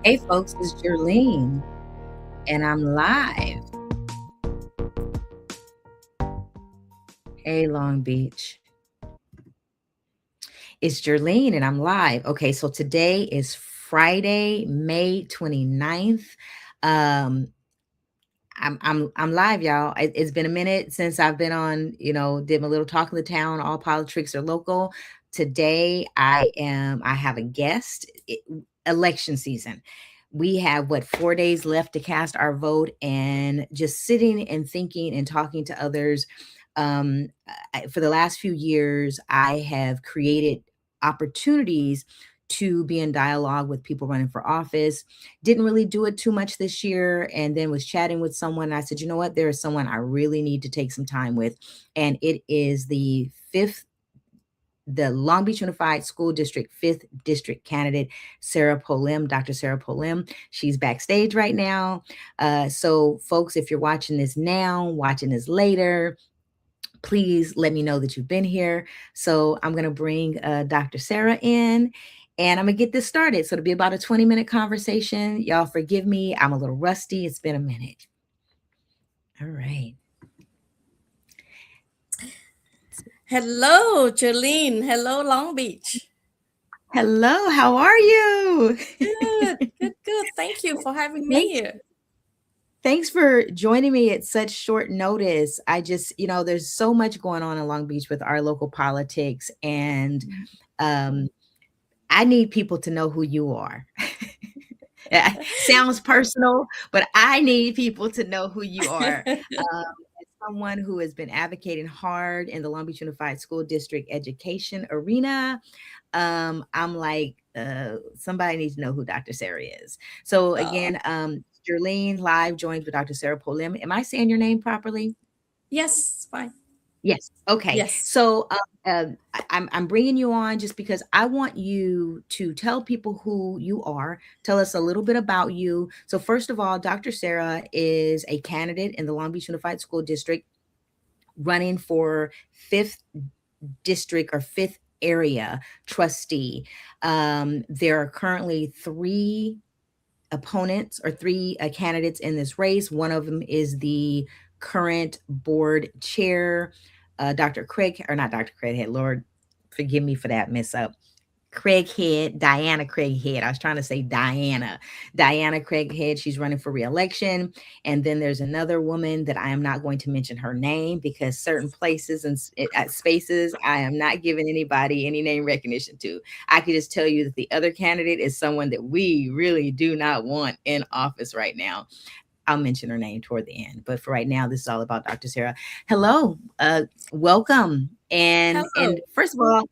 Hey folks, it's Jerlene and I'm live. Hey Long Beach. It's Jerlene and I'm live. Okay, so today is Friday, May 29th. I'm live, y'all. It's been a minute since I've been on, did my little talk of the town, all politics are local. Today I have a guest. Election season. We have 4 days left to cast our vote, and just sitting and thinking and talking to others. For the last few years, I have created opportunities to be in dialogue with people running for office. Didn't really do it too much this year, and then was chatting with someone. And I said, you know what? There is someone I really need to take some time with, and it is the Long Beach Unified School District 5th District candidate, Sara Pol-Lim, Dr. Sara Pol-Lim. She's backstage right now. So folks, if you're watching this now, watching this later, please let me know that you've been here. So I'm going to bring Dr. Sara in, and I'm going to get this started. So it'll be about a 20-minute conversation. Y'all forgive me. I'm a little rusty. It's been a minute. All right. Hello, Jolene. Hello, Long Beach. Hello, how are you? Good. Thank you for having me here. Thanks for joining me at such short notice. I just, there's so much going on in Long Beach with our local politics, and I need people to know who you are. Sounds personal, but I need people to know who you are. As someone who has been advocating hard in the Long Beach Unified School District education arena, I'm like, somebody needs to know who Dr. Sara is. So again, Jerlene live joined with Dr. Sara Pol-Lim. Am I saying your name properly? Yes, fine. Yes. Okay. Yes. So I'm bringing you on just because I want you to tell people who you are. Tell us a little bit about you. So first of all, Dr. Sara is a candidate in the Long Beach Unified School District, running for 5th district or 5th area trustee. There are currently 3 opponents or 3 candidates in this race. One of them is the current board chair, Dr. Craig, or not Dr. Craighead, Lord, forgive me for that mess up. Diana Craighead. I was trying to say Diana Craighead. She's running for reelection. And then there's another woman that I am not going to mention her name, because certain places and spaces, I am not giving anybody any name recognition to. I could just tell you that the other candidate is someone that we really do not want in office right now. I'll mention her name toward the end, but for right now, this is all about Dr. Sara. Hello, welcome. And first of all,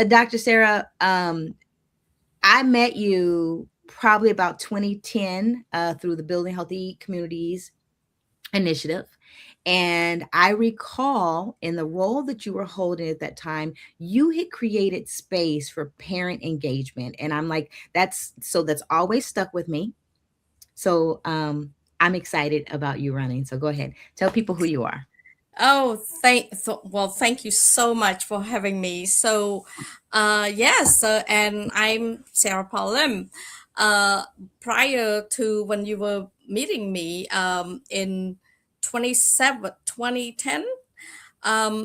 Dr. Sara, I met you probably about 2010 through the Building Healthy Communities initiative. And I recall in the role that you were holding at that time, you had created space for parent engagement. And I'm like, that's always stuck with me. So I'm excited about you running. So go ahead, tell people who you are. Thank you so much for having me. So, yes, and I'm Sara Pol-Lim. Prior to when you were meeting me in 2010,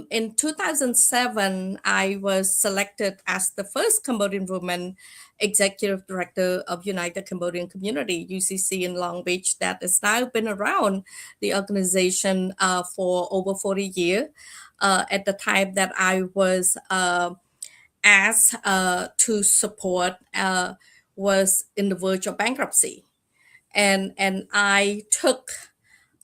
in 2007, I was selected as the first Cambodian woman executive director of United Cambodian Community, UCC in Long Beach, that has now been around the organization for over 40 years. At the time that I was asked to support was in the verge of bankruptcy. And I took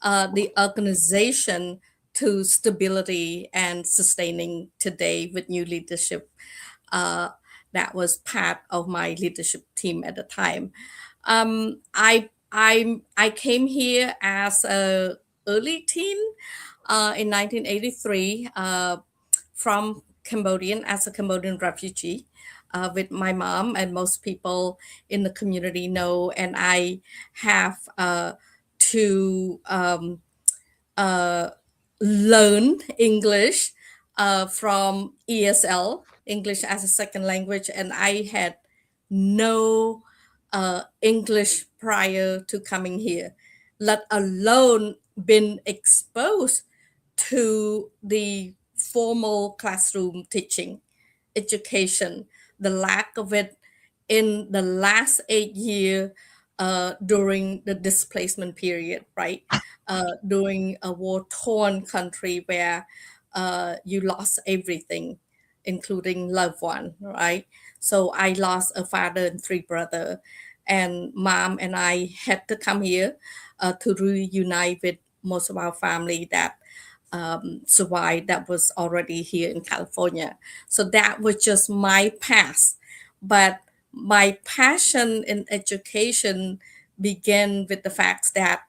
the organization to stability and sustaining today with new leadership. That was part of my leadership team at the time. I came here as a early teen in 1983 from Cambodian as a Cambodian refugee. With my mom, and most people in the community know, and I have to learn English from ESL, English as a second language, and I had no English prior to coming here, let alone been exposed to the formal classroom teaching education, the lack of it in the last 8 years during the displacement period, right? During a war torn country where you lost everything, including loved one, right? So I lost a father and three brothers, and mom and I had to come here to reunite with most of our family that survived that was already here in California. So that was just my past. But my passion in education began with the fact that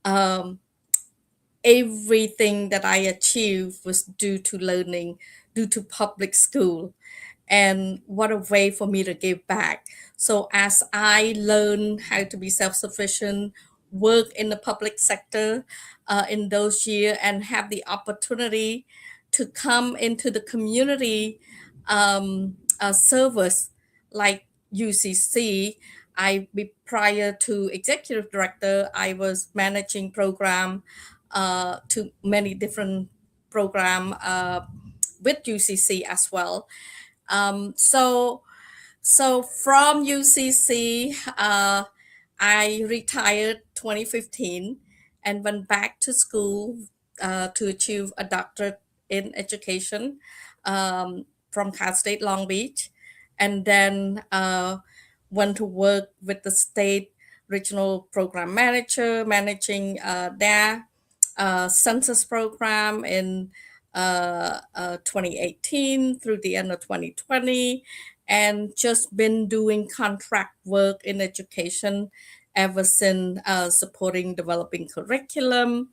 um, everything that I achieved was due to learning, due to public school. And what a way for me to give back. So, as I learn how to be self sufficient, work in the public sector in those years, and have the opportunity to come into the community service like UCC. Prior to executive director, I was managing program to many different program with UCC as well. So from UCC, I retired 2015 and went back to school to achieve a doctorate in education from Cal State Long Beach, and then went to work with the state regional program manager, managing their census program in 2018 through the end of 2020, and just been doing contract work in education ever since, supporting developing curriculum,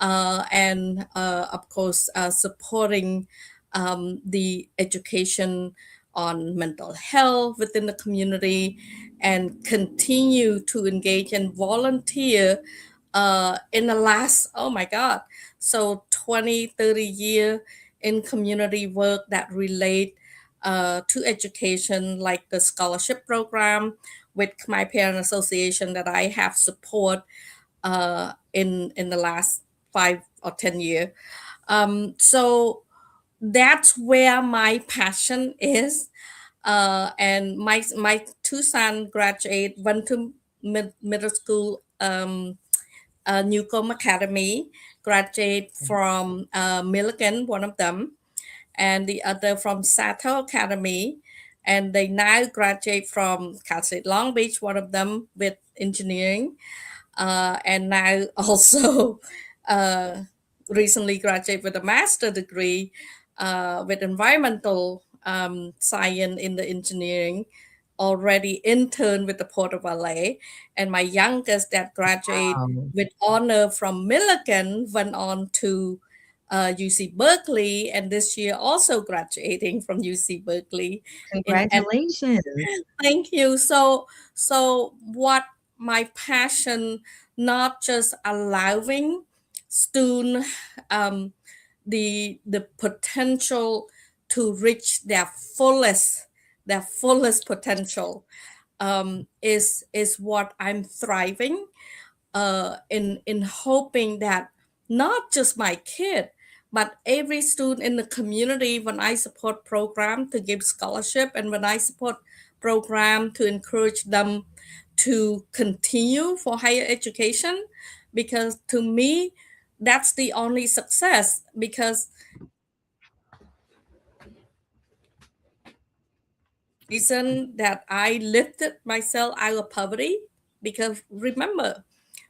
and of course supporting the education on mental health within the community, and continue to engage and volunteer in the last, oh my god, so 20-30 year in community work that relate to education, like the scholarship program with my parent association that I have support in the last 5 or 10 years. So that's where my passion is. And my two sons graduate, went to middle school, Newcomb Academy, graduate from Millikan, one of them, and the other from Sato Academy. And they now graduate from Cal State Long Beach, one of them with engineering, and now also uh, recently graduated with a master degree with environmental science in the engineering, already interned with the Port of LA. And my youngest that graduate Wow. with honor from Millikan went on to UC Berkeley, and this year also graduating from UC Berkeley in. Congratulations. Thank you. So what my passion, not just allowing student the potential to reach their fullest potential is what I'm thriving in hoping that not just my kid, but every student in the community, when I support program to give scholarship, and when I support program to encourage them to continue for higher education, because to me that's the only success. Because reason that I lifted myself out of poverty, because remember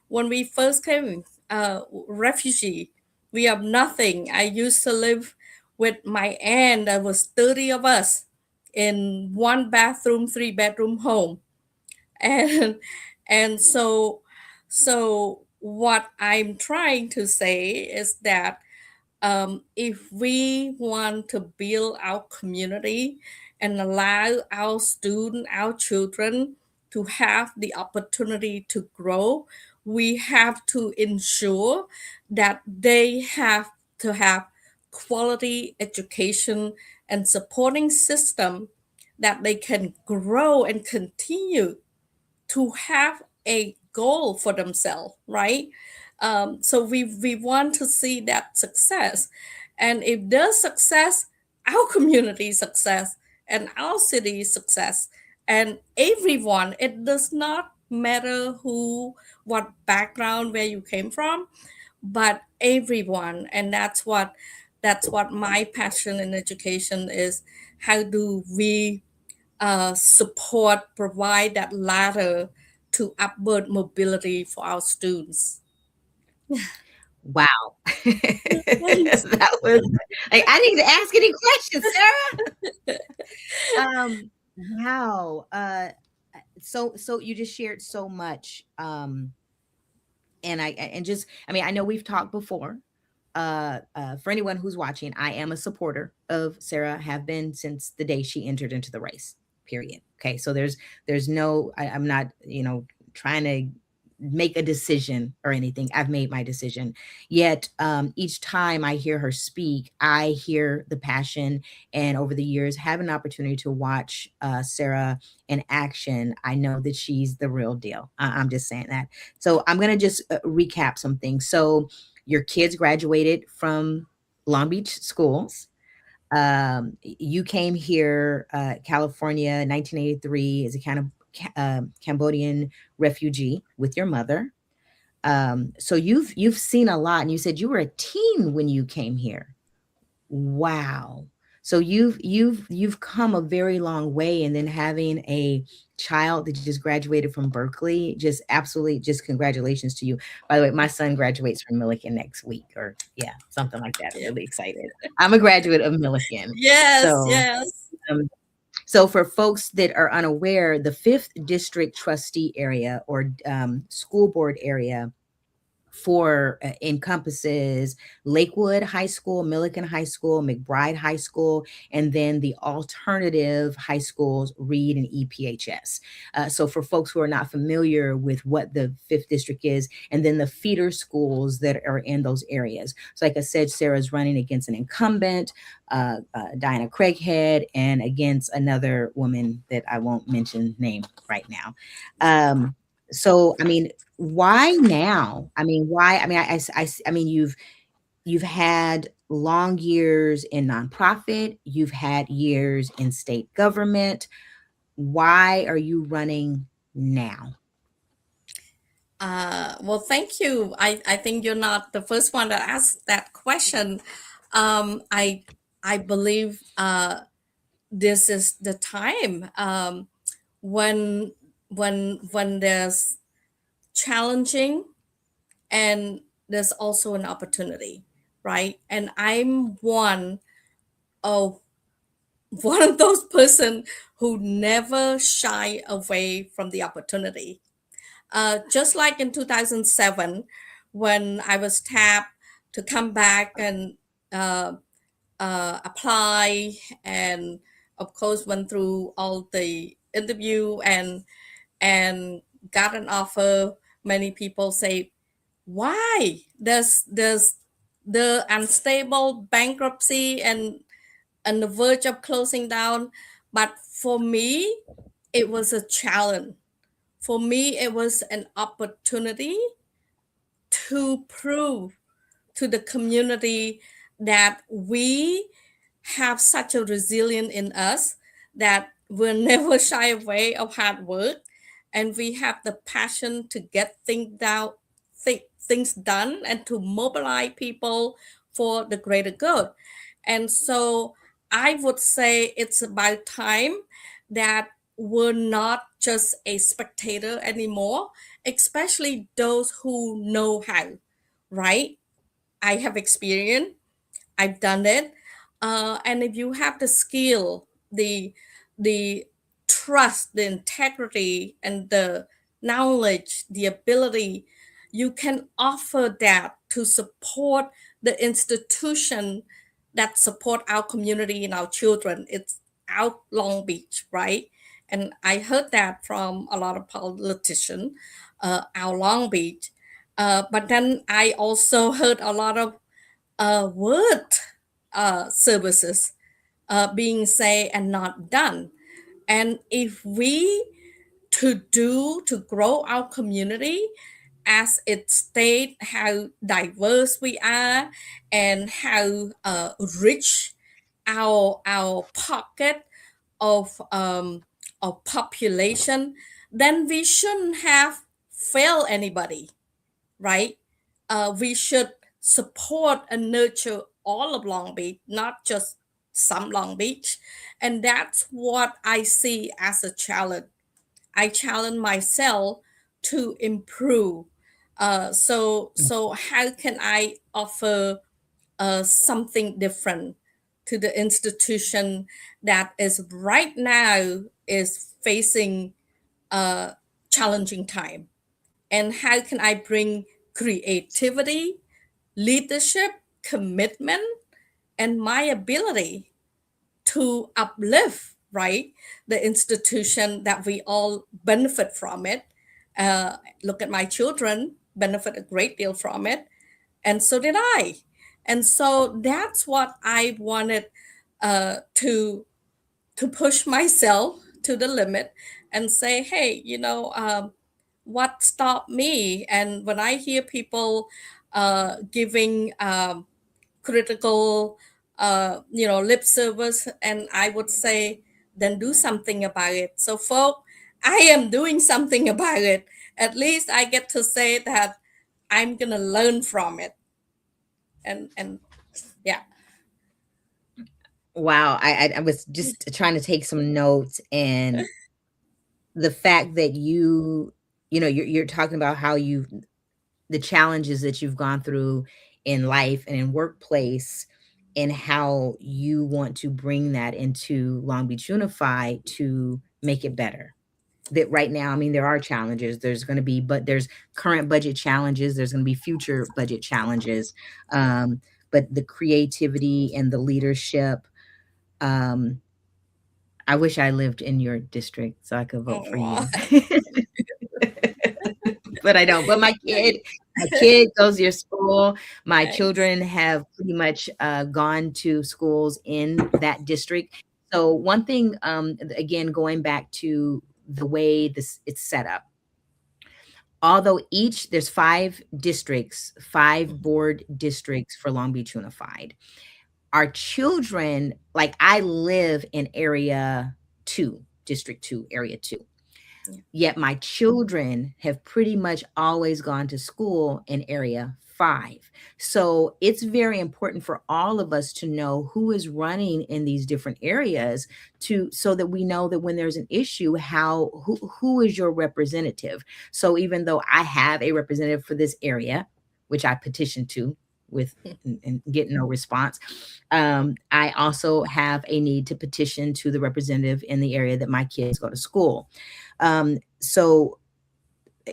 when we first came, refugee, we have nothing. I used to live with my aunt. There was 30 of us in one bathroom, three-bedroom home. And and so what I'm trying to say is that if we want to build our community and allow our students, our children to have the opportunity to grow, we have to ensure that they have to have quality education and supporting system that they can grow and continue to have a goal for themselves, right? So we want to see that success, and if there's success, our community success and our city success, and everyone. It does not matter who, what background, where you came from, but everyone. And that's what my passion in education is. How do we support, provide that ladder to upward mobility for our students? Wow. That was like, I didn't ask any questions, Sarah. Wow. So you just shared so much. And just, I mean, I know we've talked before. For anyone who's watching, I am a supporter of Sarah, have been since the day she entered into the race, period. Okay. So there's no, I'm not, trying to make a decision or anything. I've made my decision. Yet each time I hear her speak, I hear the passion. And over the years, have an opportunity to watch Sarah in action. I know that she's the real deal. I'm just saying that. So I'm going to just recap some things. So your kids graduated from Long Beach schools. You came here, California, 1983, as a kind of Cambodian refugee with your mother. So you've seen a lot, and you said you were a teen when you came here. Wow. So you've come a very long way, and then having a child that just graduated from Berkeley, just absolutely, just congratulations to you. By the way, my son graduates from Millikan next week, or yeah, something like that. Yeah. Really excited. I'm a graduate of Millikan. Yes, So yes. um, so for folks that are unaware, the 5th District Trustee area, or school board area, for encompasses Lakewood High School, Millikan High School, McBride High School, and then the alternative high schools, Reed and EPHS. So for folks who are not familiar with what the 5th District is, and then the feeder schools that are in those areas. So like I said, Sarah's running against an incumbent, Diana Craighead, and against another woman that I won't mention name right now. So, I mean, why now? I mean, why? I mean, I mean, you've had long years in nonprofit, you've had years in state government. Why are you running now? Well, thank you. I think you're not the first one that asked that question. I believe this is the time, when when there's challenging, and there's also an opportunity, right? And I'm of one of those person who never shy away from the opportunity. Just like in 2007, when I was tapped to come back and uh, apply, and of course went through all the interview, and got an offer. Many people say, why? There's the unstable bankruptcy, and the verge of closing down. But for me, it was a challenge. For me, it was an opportunity to prove to the community that we have such a resilience in us, that we'll never shy away of hard work, and we have the passion to get things done, and to mobilize people for the greater good. And so I would say it's about time that we're not just a spectator anymore, especially those who know how, right? I have experience, I've done it. And if you have the skill, the trust, the integrity, and the knowledge, the ability, you can offer that to support the institution that support our community and our children. It's out Long Beach, right? And I heard that from a lot of politicians, out Long Beach. But then I also heard a lot of word services being said and not done. And if we to grow our community as it state how diverse we are and how rich our pocket of population, then we shouldn't have failed anybody, right? We should support and nurture all of Long Beach, not just some Long Beach. And that's what I see as a challenge. I challenge myself to improve. So how can I offer something different to the institution that is right now is facing a challenging time, and how can I bring creativity, leadership, commitment, and my ability to uplift, right, the institution that we all benefit from it. Look at my children, benefit a great deal from it, and so did I. And so that's what I wanted to push myself to the limit and say, hey, what stopped me? And when I hear people giving critical, lip service, and I would say, then do something about it. So, folk, I am doing something about it. At least I get to say that I'm gonna learn from it, and yeah. Wow, I was just trying to take some notes, and the fact that you're talking about how you the challenges that you've gone through in life and in workplace, and how you want to bring that into Long Beach Unified to make it better. That right now, I mean, there are challenges. But there's current budget challenges. There's going to be future budget challenges. But the creativity and the leadership. Um, I wish I lived in your district so I could vote for Oh, you. But I don't. But my kid goes to your school. My nice. children have pretty much gone to schools in that district. So one thing, again, going back to the way this it's set up, although each there's 5 districts, 5 board districts for Long Beach Unified. Our children, like I live in area 2, District 2, area 2. Yeah. Yet my children have pretty much always gone to school in area 5. So it's very important for all of us to know who is running in these different areas, to so that we know that when there's an issue, who is your representative. So even though I have a representative for this area, which I petitioned to with and getting no response, I also have a need to petition to the representative in the area that my kids go to school. So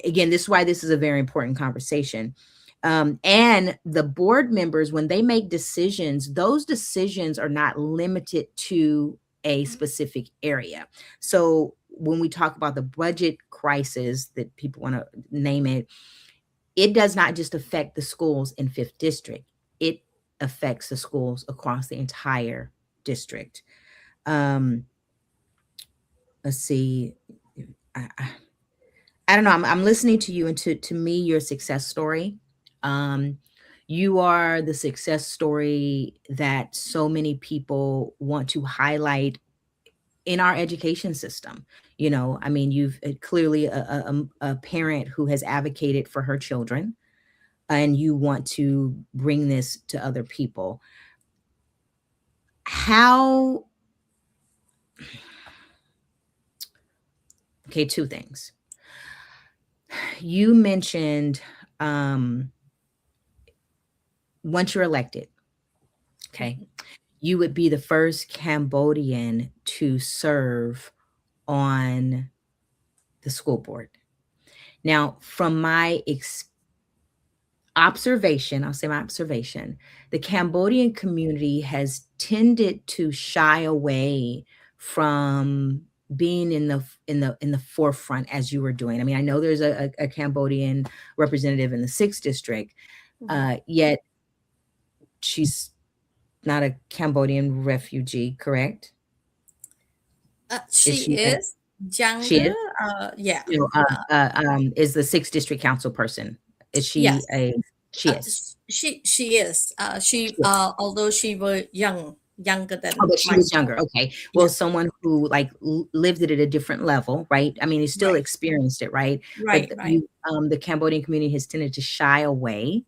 again, this is why this is a very important conversation. And the board members, when they make decisions, those decisions are not limited to a specific area. So when we talk about the budget crisis that people want to name it, it does not just affect the schools in 5th district. It affects the schools across the entire district. Um, let's see. I don't know. I'm listening to you, and to me, your success story. Um, you are the success story that so many people want to highlight in our education system. I mean, you've clearly a parent who has advocated for her children, and you want to bring this to other people. How? Okay, 2 things. You mentioned once you're elected, okay, you would be the first Cambodian to serve on the school board. Now, from my observation, I'll say my observation, the Cambodian community has tended to shy away from being in the forefront as you were doing. I mean, I know there's a Cambodian representative in the 6th district, Mhm. yet she's not a Cambodian refugee, correct? Is She she? is She younger. is? Yeah. you know, is the 6th district council person. Is she Yes. a she is. She is. She She is. although she was younger Oh, than but she was myself. younger. Okay. Well, Yeah. someone who like lived it at a different level, right? I mean, he still Right. experienced it, right? But Right. Right. you, the Cambodian community has tended to shy away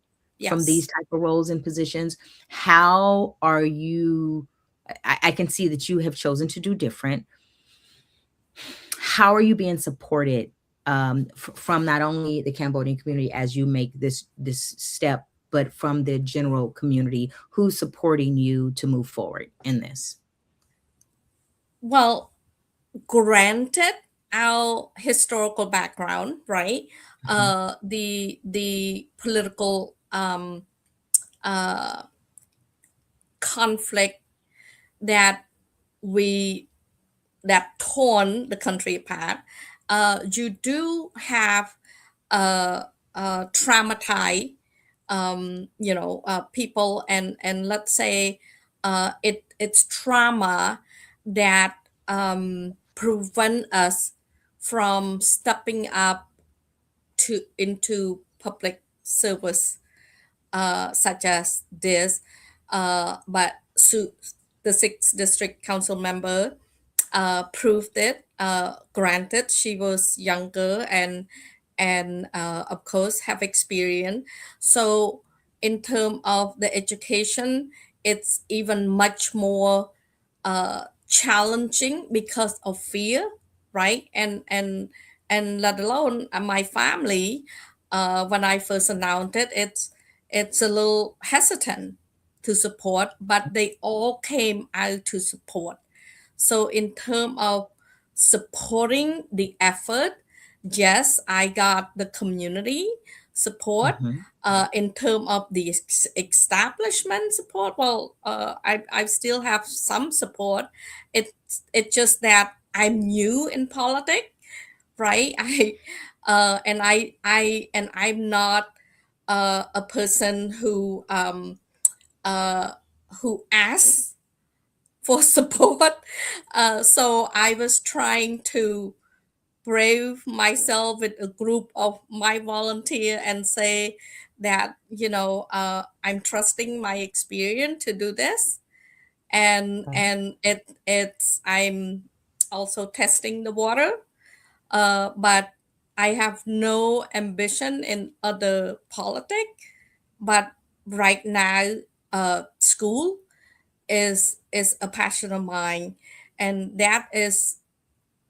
from these Yes. type of roles and positions. How are you? I can see that you have chosen to do different. How are you being supported from not only the Cambodian community as you make this step, but from the general community who's supporting you to move forward in this? Well, granted our historical background, right? Mhm, The political uh, conflict that we that torn the country apart. You do have uh, traumatized, people, and let's say it's trauma that prevent us from stepping up to into public service, such as this. But the sixth district council member proved it. Granted, she was younger and of course have experience. So in terms of the education, it's even much more challenging because of fear, right? And let alone my family. When I first announced it, it's a little hesitant to support, but they all came out to support. So in terms of supporting the effort, yes, I got the community support. mhm. In terms of the establishment support, well, I still have some support. It's just that I'm new in politics, right? I'm not a person uh, who asks for support. So I was trying to brave myself with a group of my volunteer and say that I'm trusting my experience to do this, Right. and it's I'm also testing the water. But I have no ambition in other politics. But right now, school is a passion of mine, and that is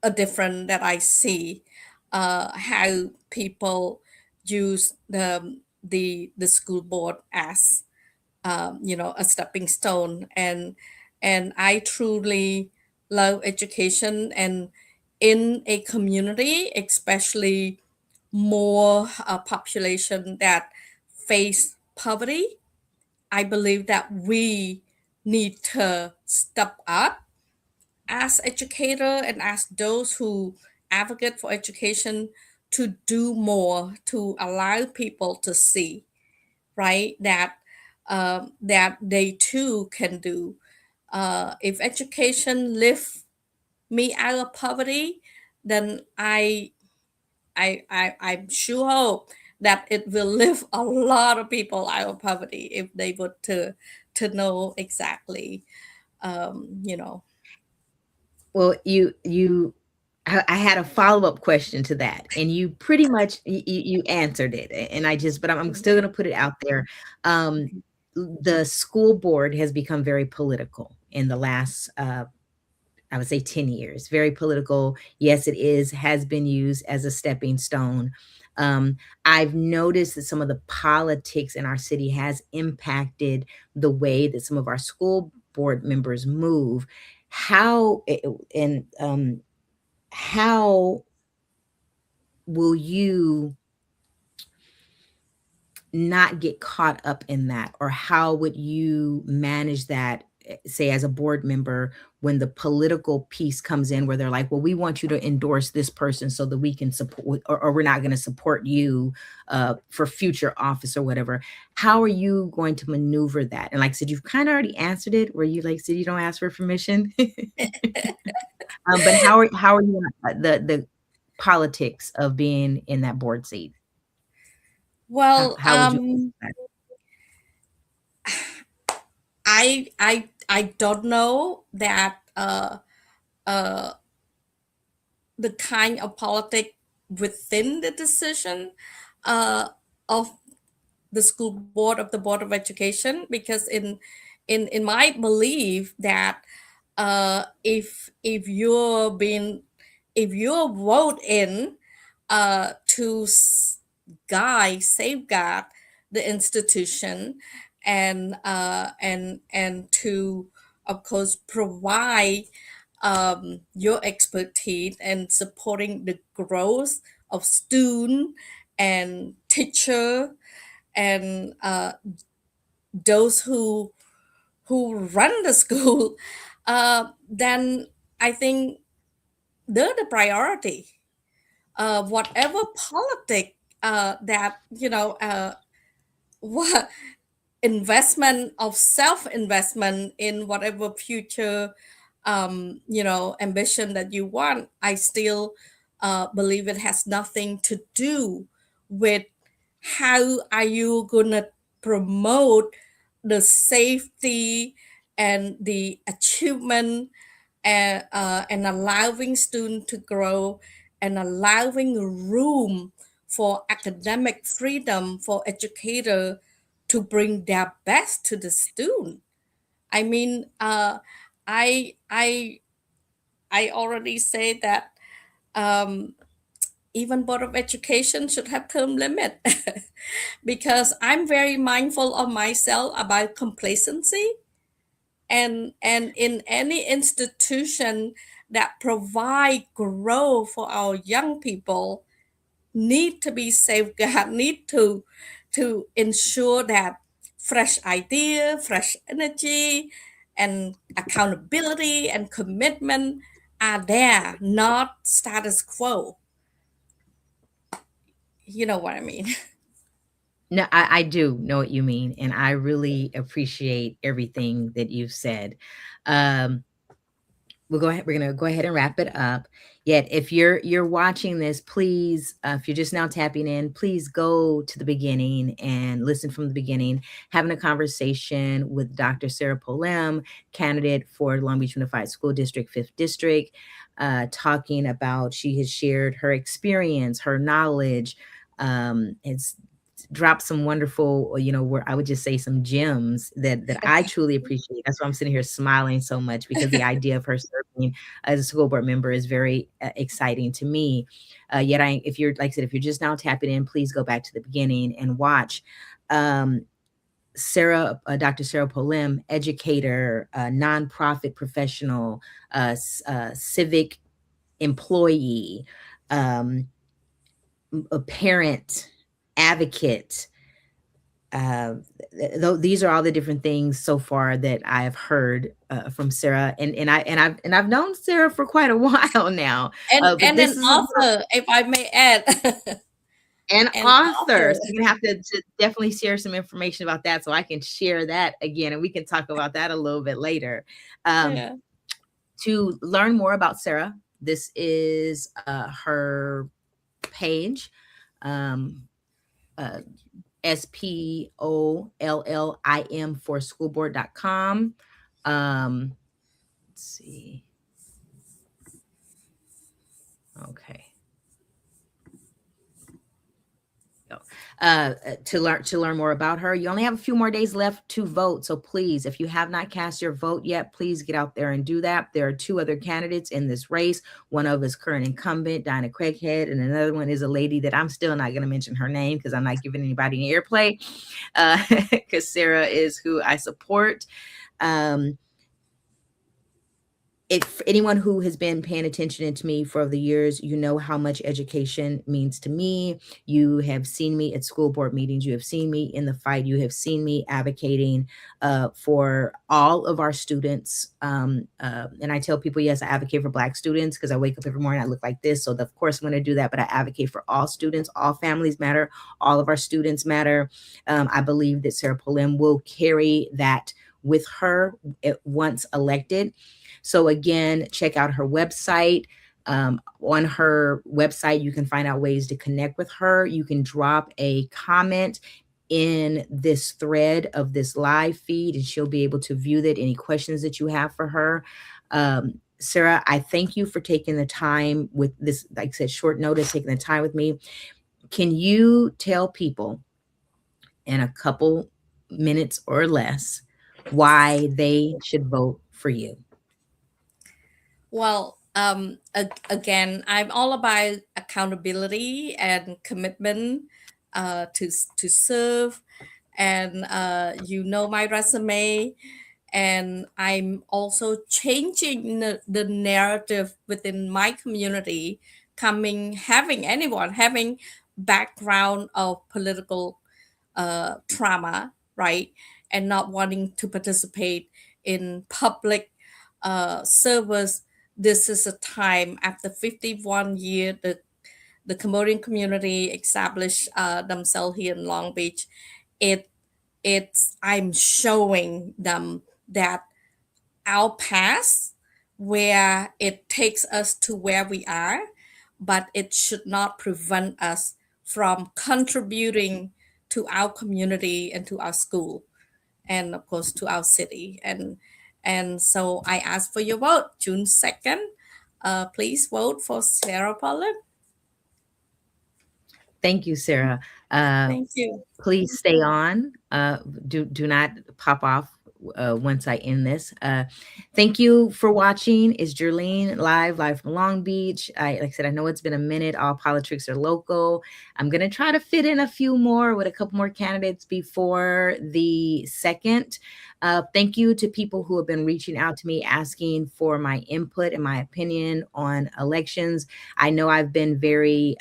a difference that I see, how people use the school board as a stepping stone, and I truly love education, and in a community, especially more population that face poverty, I believe that we need to step up as educator and as those who advocate for education to do more to allow people to see, right, that they too can do. If education lift me out of poverty, then I'm sure hope that it will lift a lot of people out of poverty if they would to know exactly, you know. Well, I had a follow-up question to that, and you pretty much you answered it, and but I'm still going to put it out there. Um, the school board has become very political in the last, I would say, 10 years. Very political. Yes, has been used as a stepping stone. Um, I've noticed that some of the politics in our city has impacted the way that some of our school board members move. How and how will you not get caught up in that? Or how would you manage that, say, as a board member, when the political piece comes in where they're like, well, we want you to endorse this person so that we can support, or we're not going to support you for future office or whatever. How are you going to maneuver that? And like I said, you've kind of already answered it where you like said you don't ask for permission. But how are you the politics of being in that board seat? Well, How would you? I don't know that uh, the kind of politic within the decision uh, of the school board, of the board of education, because in my belief that if you're being, if you're vote in to guide, safeguard the institution, and to, of course, provide your expertise and supporting the growth of student and teacher, and those who run the school, then I think they're the priority. Whatever politic that what investment of self investment in whatever future ambition that you want, I still believe it has nothing to do with how are you gonna promote the safety and the achievement, and allowing students to grow, and allowing room for academic freedom for educator to bring their best to the student. I mean, I I I already say that um, even board of education should have term limit because I'm very mindful of myself about complacency, and in any institution that provide growth for our young people need to be safeguarded, need to ensure that fresh idea, fresh energy, and accountability and commitment are there, not status quo. You know what I mean? No, I do know what you mean, and I really appreciate everything that you've said. Um, we're gonna go ahead and wrap it up. Yet, if you're watching this, please, if you're just now tapping in, please go to the beginning and listen from the beginning. Having a conversation with Dr. Sara Pol-Lim, candidate for Long Beach Unified School District, 5th District, talking about, she has shared her experience, her knowledge. It's dropped some wonderful, where I would just say some gems that I truly appreciate. That's why I'm sitting here smiling so much, because the idea of her serving as a school board member is very exciting to me. Yet, if you're, like I said, if you're just now tapping in, please go back to the beginning and watch. Dr. Sara Pol-Lim, educator, nonprofit professional, civic employee, a parent, advocate. These are all the different things so far that I have heard from Sara, and I've known Sara for quite a while now. But And this an is author, if I may add. an An author, author. so you're gonna have to definitely share some information about that, so I can share that again, and we can talk about that a little bit later. Um, Yeah. to learn more about Sara, this is her page. Um, uh, SPOLLIM for schoolboard.com. Let's see. Okay. To learn more about her. You only have a few more days left to vote. So please, if you have not cast your vote yet, please get out there and do that. There are 2 other candidates in this race. One of is current incumbent, Dinah Craighead, and another one is a lady that I'm still not going to mention her name because I'm not giving anybody any airplay, because Sara is who I support. If anyone who has been paying attention to me for the years, you know how much education means to me. You have seen me at school board meetings. You have seen me in the fight. You have seen me advocating for all of our students. And I tell people, yes, I advocate for Black students because I wake up every morning, I look like this. So of course I'm going to do that, but I advocate for all students. All families matter. All of our students matter. I believe that Sara Pol-Lim will carry that with her once elected. So again, check out her website, On her website, you can find out ways to connect with her. You can drop a comment in this thread of this live feed, and she'll be able to view that. Any questions that you have for her. Sara, I thank you for taking the time with this, like I said, short notice, taking the time with me. Can you tell people in a couple minutes or less why they should vote for you? Well, again, I'm all about accountability and commitment to serve, and you know my resume, and I'm also changing the narrative within my community, having anyone having background of political trauma, right, and not wanting to participate in public service. This is a time after 51 years the Cambodian community established themselves here in Long Beach. It it's I'm showing them that our past, where it takes us to where we are, but it should not prevent us from contributing to our community and to our school, and of course to our city. And so I ask for your vote June 2nd. Please vote for Sara Pol-Lim. Thank you, Sara. Uh, Thank you. please stay on. Do not pop off once I end this. Thank you for watching. It's Jerlene live from Long Beach. Like I said, I know it's been a minute. All politics are local. I'm gonna try to fit in a few more with a couple more candidates before the 2nd. Thank you to people who have been reaching out to me asking for my input and my opinion on elections. I know I've been very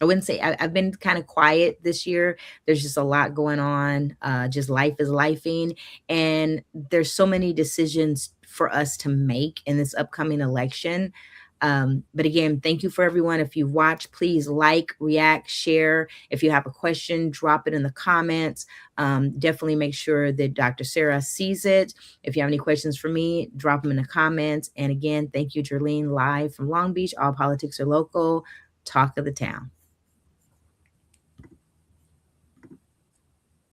I wouldn't say I've been kind of quiet this year. There's just a lot going on. Just life is lifing. And there's so many decisions for us to make in this upcoming election. But again, thank you for everyone. If you watch, please like, react, share. If you have a question, drop it in the comments. Definitely make sure that Dr. Sara sees it. If you have any questions for me, drop them in the comments. And again, thank you, Jerlene, live from Long Beach. All politics are local. Talk of the town.